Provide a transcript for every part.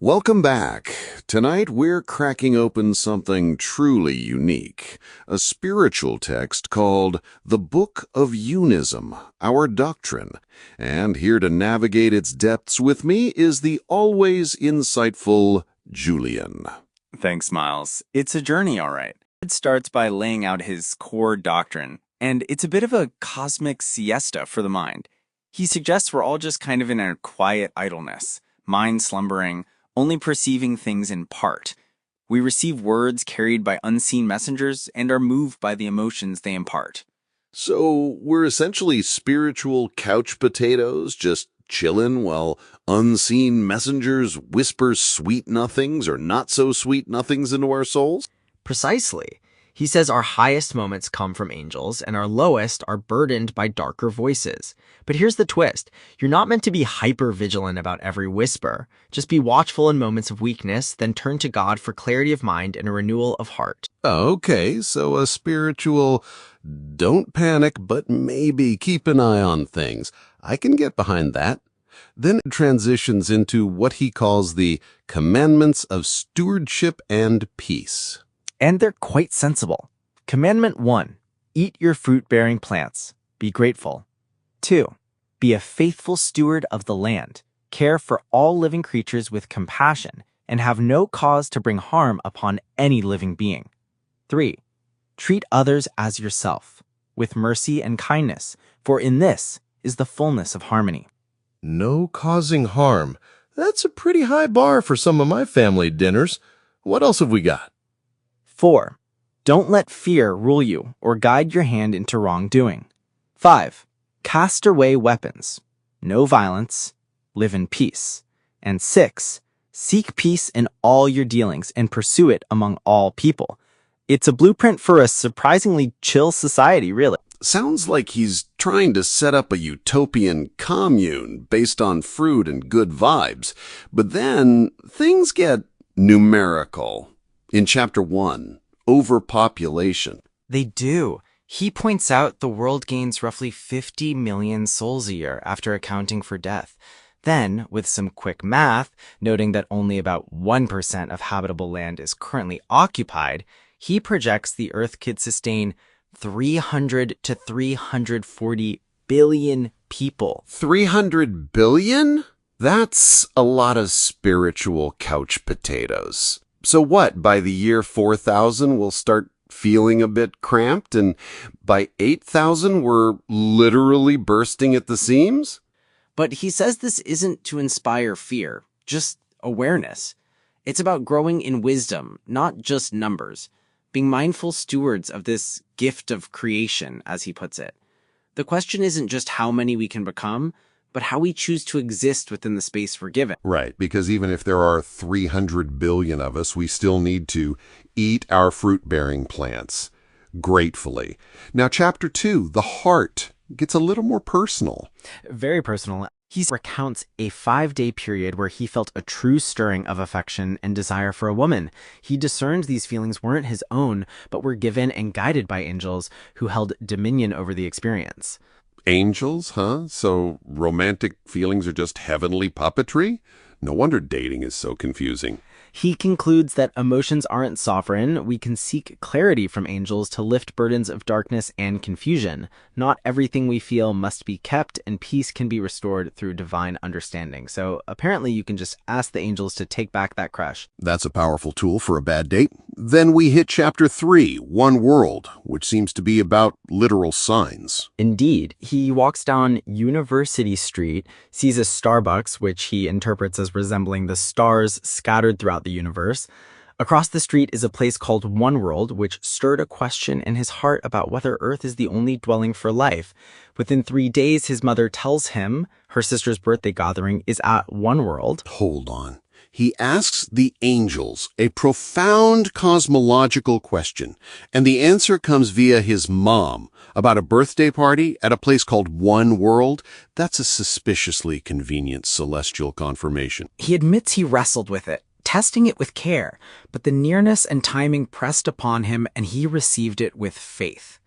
Welcome back. Tonight we're cracking open something truly unique, a spiritual text called The Book of Unism, Our Doctrine. And here to navigate its depths with me is the always insightful Julian. Thanks, Miles. It's a journey, all right. It starts by laying out his core doctrine, and it's a bit of a cosmic siesta for the mind. He suggests we're all just kind of in a quiet idleness, mind slumbering, only perceiving things in part. We receive words carried by unseen messengers and are moved by the emotions they impart. So we're essentially spiritual couch potatoes, just chillin' while unseen messengers whisper sweet nothings or not so sweet nothings into our souls? Precisely. He says our highest moments come from angels and our lowest are burdened by darker voices. But here's the twist. You're not meant to be hyper-vigilant about every whisper. Just be watchful in moments of weakness, then turn to God for clarity of mind and a renewal of heart. Okay, so a spiritual don't panic, but maybe keep an eye on things. I can get behind that. Then it transitions into what he calls the commandments of stewardship and peace. And they're quite sensible. Commandment 1, eat your fruit-bearing plants. Be grateful. 2, be a faithful steward of the land. Care for all living creatures with compassion and have no cause to bring harm upon any living being. 3, treat others as yourself, with mercy and kindness, for in this is the fullness of harmony. No causing harm. That's a pretty high bar for some of my family dinners. What else have we got? 4, don't let fear rule you or guide your hand into wrongdoing. 5, cast away weapons. No violence. Live in peace. And 6, seek peace in all your dealings and pursue it among all people. It's a blueprint for a surprisingly chill society, really. Sounds like he's trying to set up a utopian commune based on fruit and good vibes. But then things get numerical. In Chapter 1, overpopulation. They do. He points out the world gains roughly 50 million souls a year after accounting for death. Then, with some quick math, noting that only about 1% of habitable land is currently occupied, he projects the Earth could sustain 300 to 340 billion people. 300 billion? That's a lot of spiritual couch potatoes. So what, by the year 4000 we'll start feeling a bit cramped, and by 8000 we're literally bursting at the seams? But he says this isn't to inspire fear, just awareness. It's about growing in wisdom, not just numbers. Being mindful stewards of this gift of creation, as he puts it. The question isn't just how many we can become, but how we choose to exist within the space we're given. Right, because even if there are 300 billion of us, we still need to eat our fruit-bearing plants gratefully. Now, Chapter 2, the heart, gets a little more personal. Very personal. He recounts a 5-day period where he felt a true stirring of affection and desire for a woman. He discerned these feelings weren't his own, but were given and guided by angels who held dominion over the experience. Angels, huh? So romantic feelings are just heavenly puppetry? No wonder dating is so confusing. He concludes that emotions aren't sovereign. We can seek clarity from angels to lift burdens of darkness and confusion. Not everything we feel must be kept, and peace can be restored through divine understanding. So apparently you can just ask the angels to take back that crush. That's a powerful tool for a bad date. Then we hit Chapter 3, One World, which seems to be about literal signs. Indeed. He walks down University Street, sees a Starbucks, which he interprets as resembling the stars scattered throughout the universe. Across the street is a place called One World, which stirred a question in his heart about whether Earth is the only dwelling for life. Within 3 days, his mother tells him her sister's birthday gathering is at One World. Hold on. He asks the angels a profound cosmological question, and the answer comes via his mom about a birthday party at a place called One World. That's a suspiciously convenient celestial confirmation. He admits he wrestled with it, testing it with care, but the nearness and timing pressed upon him and he received it with faith.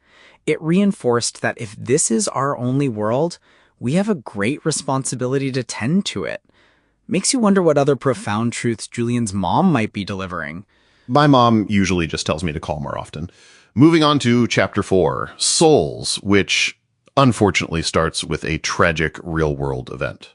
It reinforced that if this is our only world, we have a great responsibility to tend to it. Makes you wonder what other profound truths Julian's mom might be delivering. My mom usually just tells me to call more often. Moving on to Chapter 4, Souls, which unfortunately starts with a tragic real-world event.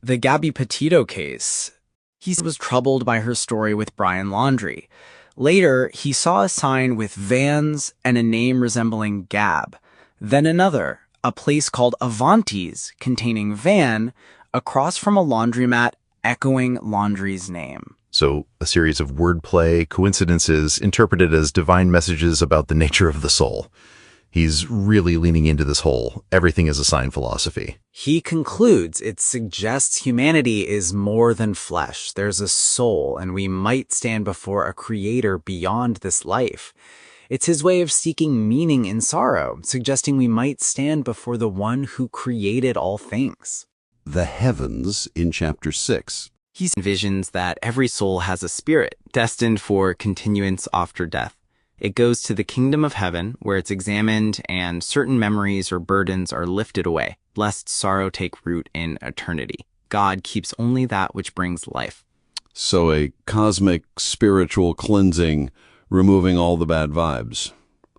The Gabby Petito case. He was troubled by her story with Brian Laundrie. Later, he saw a sign with vans and a name resembling Gab. Then another, a place called Avanti's, containing van, across from a laundromat echoing Laundrie's name. So a series of wordplay, coincidences interpreted as divine messages about the nature of the soul. He's really leaning into this whole everything is a sign philosophy. He concludes it suggests humanity is more than flesh. There's a soul, and we might stand before a creator beyond this life. It's his way of seeking meaning in sorrow, suggesting we might stand before the one who created all things. The heavens in chapter 6. He envisions that every soul has a spirit, destined for continuance after death. It goes to the kingdom of heaven, where it's examined and certain memories or burdens are lifted away, lest sorrow take root in eternity. God keeps only that which brings life. So a cosmic spiritual cleansing, removing all the bad vibes.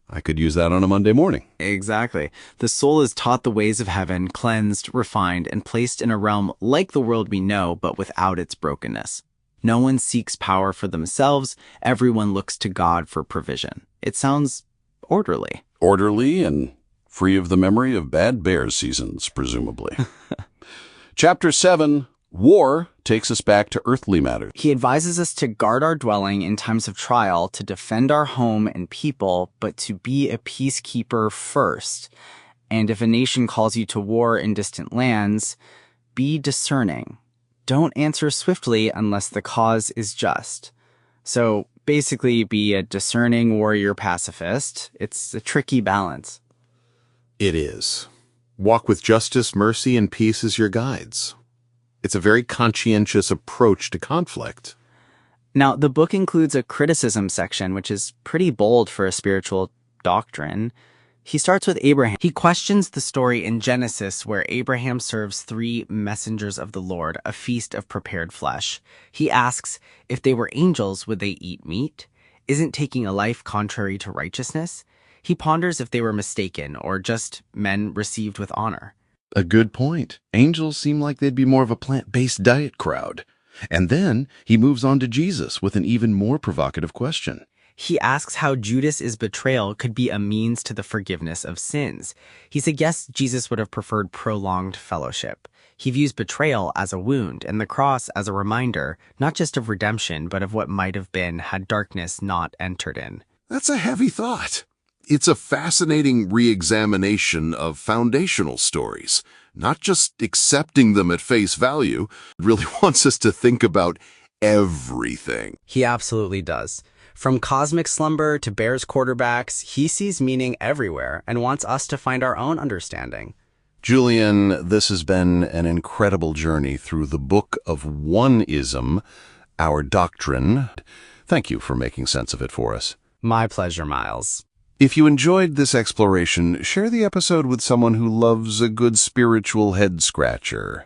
I could use that on a Monday morning. Exactly. The soul is taught the ways of heaven, cleansed, refined, and placed in a realm like the world we know, but without its brokenness. No one seeks power for themselves. Everyone looks to God for provision. It sounds orderly. Orderly and free of the memory of bad bear seasons, presumably. Chapter 7, War, takes us back to earthly matters. He advises us to guard our dwelling in times of trial, to defend our home and people, but to be a peacekeeper first. And if a nation calls you to war in distant lands, be discerning. Don't answer swiftly unless the cause is just. So basically, be a discerning warrior pacifist. It's a tricky balance. It is. Walk with justice, mercy, and peace as your guides. It's a very conscientious approach to conflict. Now, the book includes a criticism section, which is pretty bold for a spiritual doctrine. He starts with Abraham. He questions the story in Genesis where Abraham serves 3 messengers of the Lord, a feast of prepared flesh. He asks, if they were angels, would they eat meat? Isn't taking a life contrary to righteousness? He ponders if they were mistaken or just men received with honor. A good point. Angels seem like they'd be more of a plant-based diet crowd. And then he moves on to Jesus with an even more provocative question. He asks how Judas' betrayal could be a means to the forgiveness of sins. He suggests Jesus would have preferred prolonged fellowship. He views betrayal as a wound and the cross as a reminder, not just of redemption, but of what might have been had darkness not entered in. That's a heavy thought. It's a fascinating re-examination of foundational stories, not just accepting them at face value. It really wants us to think about everything. He absolutely does. From cosmic slumber to Bears quarterbacks, he sees meaning everywhere and wants us to find our own understanding. Julian, this has been an incredible journey through the book of Unism, our doctrine. Thank you for making sense of it for us. My pleasure, Miles. If you enjoyed this exploration, share the episode with someone who loves a good spiritual head-scratcher.